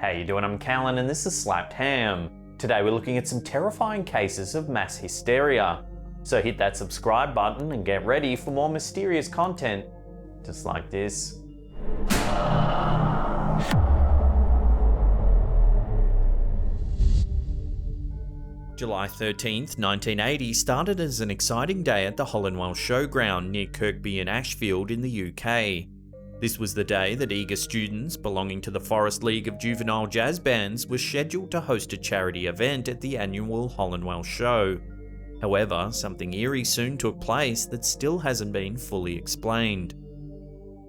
How you doing? I'm Callan and this is Slapped Ham. Today we're looking at some terrifying cases of mass hysteria. So hit that subscribe button and get ready for more mysterious content just like this. July 13th, 1980 started as an exciting day at the Hollinwell Showground near Kirkby in Ashfield in the UK. This was the day that eager students belonging to the Forest League of Juvenile Jazz Bands were scheduled to host a charity event at the annual Hollinwell Show. However, something eerie soon took place that still hasn't been fully explained.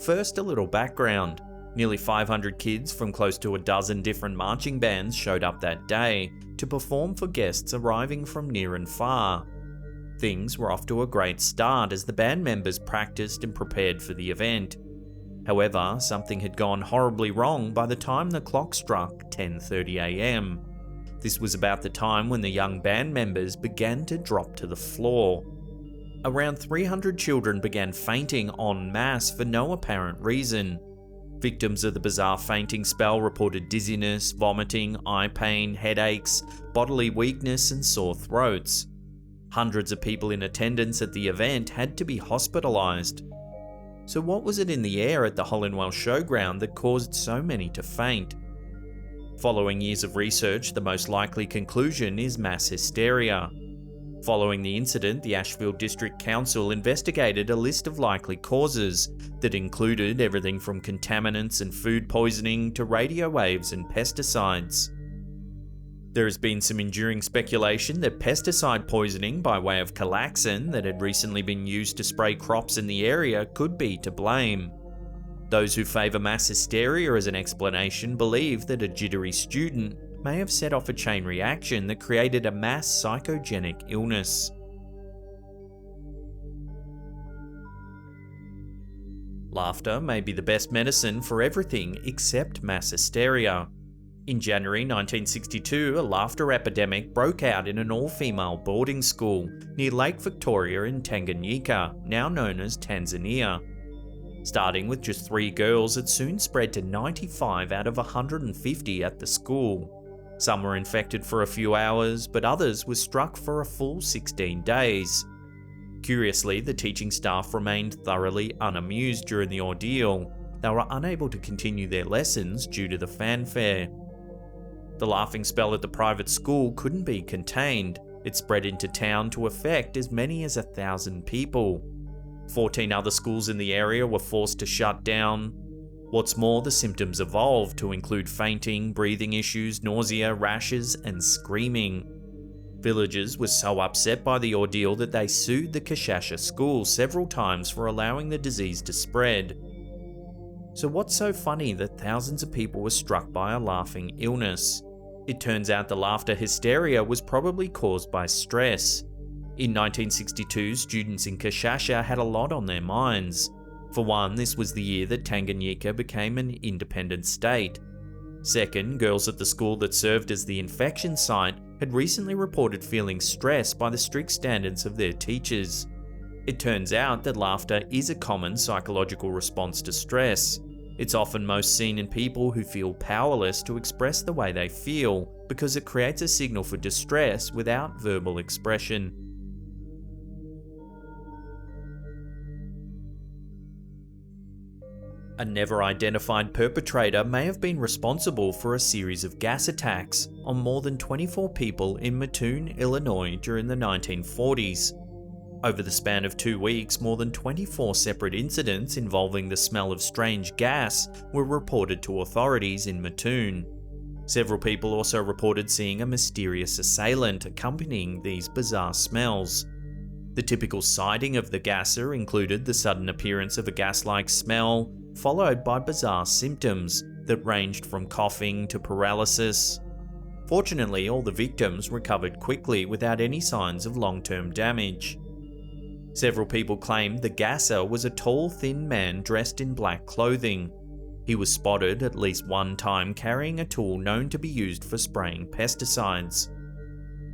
First, a little background. Nearly 500 kids from close to a dozen different marching bands showed up that day to perform for guests arriving from near and far. Things were off to a great start as the band members practiced and prepared for the event. However, something had gone horribly wrong by the time the clock struck 10:30 AM. This was about the time when the young band members began to drop to the floor. Around 300 children began fainting en masse for no apparent reason. Victims of the bizarre fainting spell reported dizziness, vomiting, eye pain, headaches, bodily weakness, and sore throats. Hundreds of people in attendance at the event had to be hospitalized. So what was it in the air at the Hollinwell Showground that caused so many to faint? Following years of research, the most likely conclusion is mass hysteria. Following the incident, the Ashfield District Council investigated a list of likely causes that included everything from contaminants and food poisoning to radio waves and pesticides. There has been some enduring speculation that pesticide poisoning by way of Calaxin that had recently been used to spray crops in the area could be to blame. Those who favour mass hysteria as an explanation believe that a jittery student may have set off a chain reaction that created a mass psychogenic illness. Laughter may be the best medicine for everything except mass hysteria. In January 1962, a laughter epidemic broke out in an all-female boarding school near Lake Victoria in Tanganyika, now known as Tanzania. Starting with just 3 girls, it soon spread to 95 out of 150 at the school. Some were infected for a few hours, but others were struck for a full 16 days. Curiously, the teaching staff remained thoroughly unamused during the ordeal. They were unable to continue their lessons due to the fanfare. The laughing spell at the private school couldn't be contained. It spread into town to affect as many as 1,000 people. 14 other schools in the area were forced to shut down. What's more, the symptoms evolved to include fainting, breathing issues, nausea, rashes, and screaming. Villagers were so upset by the ordeal that they sued the Kashasha school several times for allowing the disease to spread. So what's so funny that thousands of people were struck by a laughing illness? It turns out the laughter hysteria was probably caused by stress. In 1962, students in Kashasha had a lot on their minds. For one, this was the year that Tanganyika became an independent state. Second, girls at the school that served as the infection site had recently reported feeling stressed by the strict standards of their teachers. It turns out that laughter is a common psychological response to stress. It's often most seen in people who feel powerless to express the way they feel because it creates a signal for distress without verbal expression. A never-identified perpetrator may have been responsible for a series of gas attacks on more than 24 people in Mattoon, Illinois during the 1940s. Over the span of 2 weeks, more than 24 separate incidents involving the smell of strange gas were reported to authorities in Mattoon. Several people also reported seeing a mysterious assailant accompanying these bizarre smells. The typical sighting of the gasser included the sudden appearance of a gas-like smell, followed by bizarre symptoms that ranged from coughing to paralysis. Fortunately, all the victims recovered quickly without any signs of long-term damage. Several people claimed the gasser was a tall, thin man dressed in black clothing. He was spotted at least one time carrying a tool known to be used for spraying pesticides.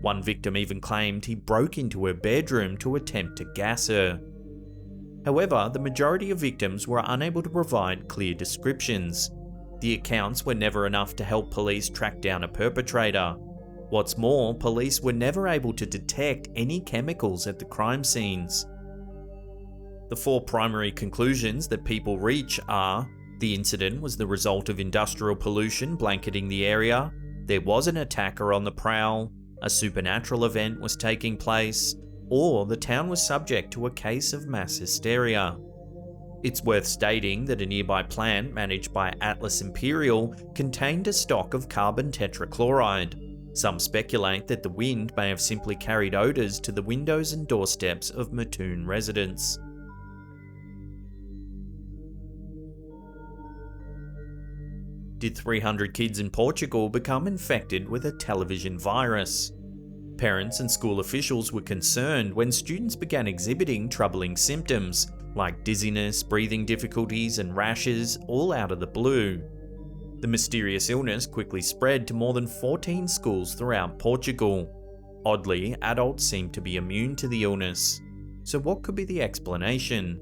One victim even claimed he broke into her bedroom to attempt to gas her. However, the majority of victims were unable to provide clear descriptions. The accounts were never enough to help police track down a perpetrator. What's more, police were never able to detect any chemicals at the crime scenes. The four primary conclusions that people reach are: the incident was the result of industrial pollution blanketing the area, there was an attacker on the prowl, a supernatural event was taking place, or the town was subject to a case of mass hysteria. It's worth stating that a nearby plant managed by Atlas Imperial contained a stock of carbon tetrachloride. Some speculate that the wind may have simply carried odours to the windows and doorsteps of Mattoon residents. Did 300 kids in Portugal become infected with a television virus? Parents and school officials were concerned when students began exhibiting troubling symptoms, like dizziness, breathing difficulties, and rashes, all out of the blue. The mysterious illness quickly spread to more than 14 schools throughout Portugal. Oddly, adults seemed to be immune to the illness. So what could be the explanation?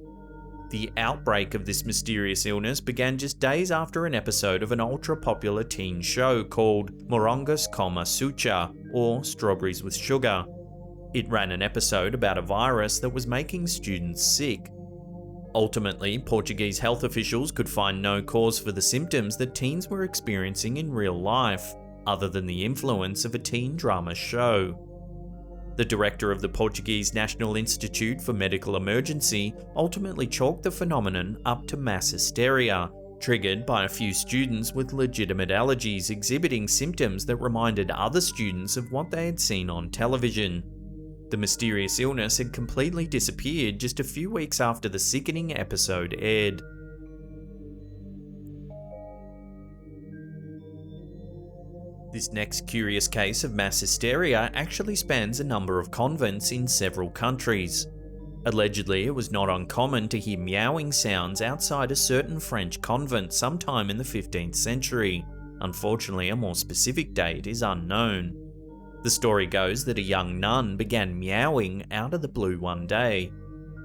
The outbreak of this mysterious illness began just days after an episode of an ultra-popular teen show called Morangos com Açúcar, or Strawberries with Sugar. It ran an episode about a virus that was making students sick. Ultimately, Portuguese health officials could find no cause for the symptoms that teens were experiencing in real life, other than the influence of a teen drama show. The director of the Portuguese National Institute for Medical Emergency ultimately chalked the phenomenon up to mass hysteria, triggered by a few students with legitimate allergies exhibiting symptoms that reminded other students of what they had seen on television. The mysterious illness had completely disappeared just a few weeks after the sickening episode aired. This next curious case of mass hysteria actually spans a number of convents in several countries. Allegedly, it was not uncommon to hear meowing sounds outside a certain French convent sometime in the 15th century. Unfortunately, a more specific date is unknown. The story goes that a young nun began meowing out of the blue one day.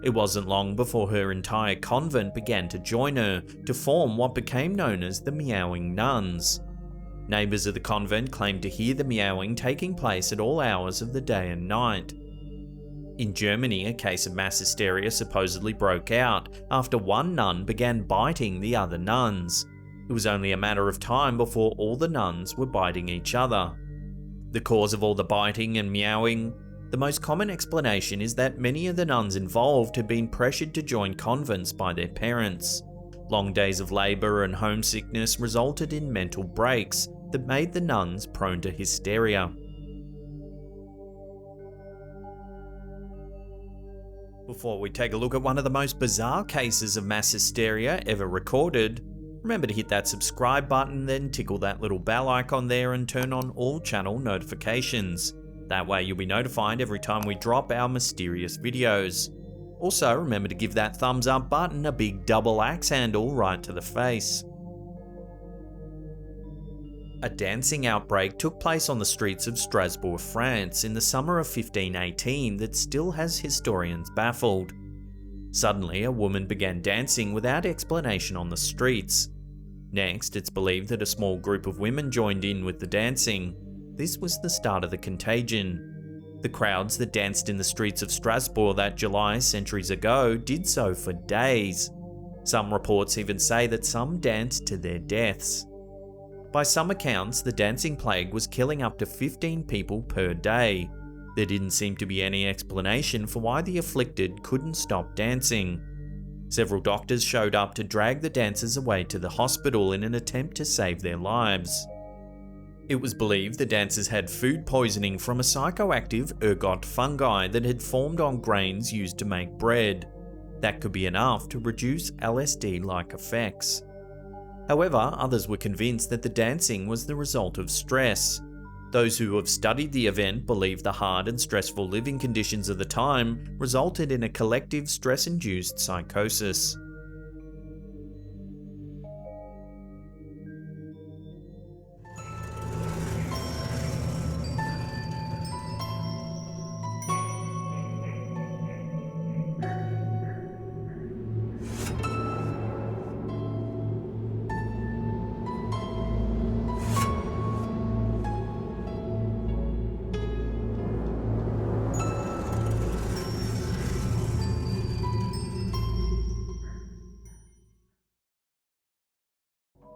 It wasn't long before her entire convent began to join her to form what became known as the Meowing Nuns. Neighbours of the convent claimed to hear the meowing taking place at all hours of the day and night. In Germany, a case of mass hysteria supposedly broke out after one nun began biting the other nuns. It was only a matter of time before all the nuns were biting each other. The cause of all the biting and meowing? The most common explanation is that many of the nuns involved had been pressured to join convents by their parents. Long days of labour and homesickness resulted in mental breaks that made the nuns prone to hysteria. Before we take a look at one of the most bizarre cases of mass hysteria ever recorded, remember to hit that subscribe button, then tickle that little bell icon there and turn on all channel notifications. That way you'll be notified every time we drop our mysterious videos. Also, remember to give that thumbs up button a big double axe handle right to the face. A dancing outbreak took place on the streets of Strasbourg, France in the summer of 1518 that still has historians baffled. Suddenly, a woman began dancing without explanation on the streets. Next, it's believed that a small group of women joined in with the dancing. This was the start of the contagion. The crowds that danced in the streets of Strasbourg that July centuries ago did so for days. Some reports even say that some danced to their deaths. By some accounts, the dancing plague was killing up to 15 people per day. There didn't seem to be any explanation for why the afflicted couldn't stop dancing. Several doctors showed up to drag the dancers away to the hospital in an attempt to save their lives. It was believed the dancers had food poisoning from a psychoactive ergot fungi that had formed on grains used to make bread. That could be enough to reduce LSD-like effects. However, others were convinced that the dancing was the result of stress. Those who have studied the event believe the hard and stressful living conditions of the time resulted in a collective stress-induced psychosis.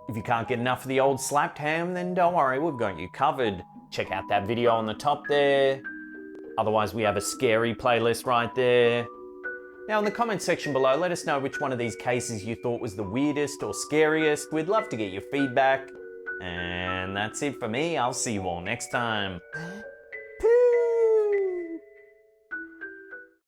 If you can't get enough of the old slapped ham, then don't worry, we've got you covered. Check out that video on the top there. Otherwise, we have a scary playlist right there. Now in the comment section below, let us know which one of these cases you thought was the weirdest or scariest. We'd love to get your feedback. And that's it for me. I'll see you all next time.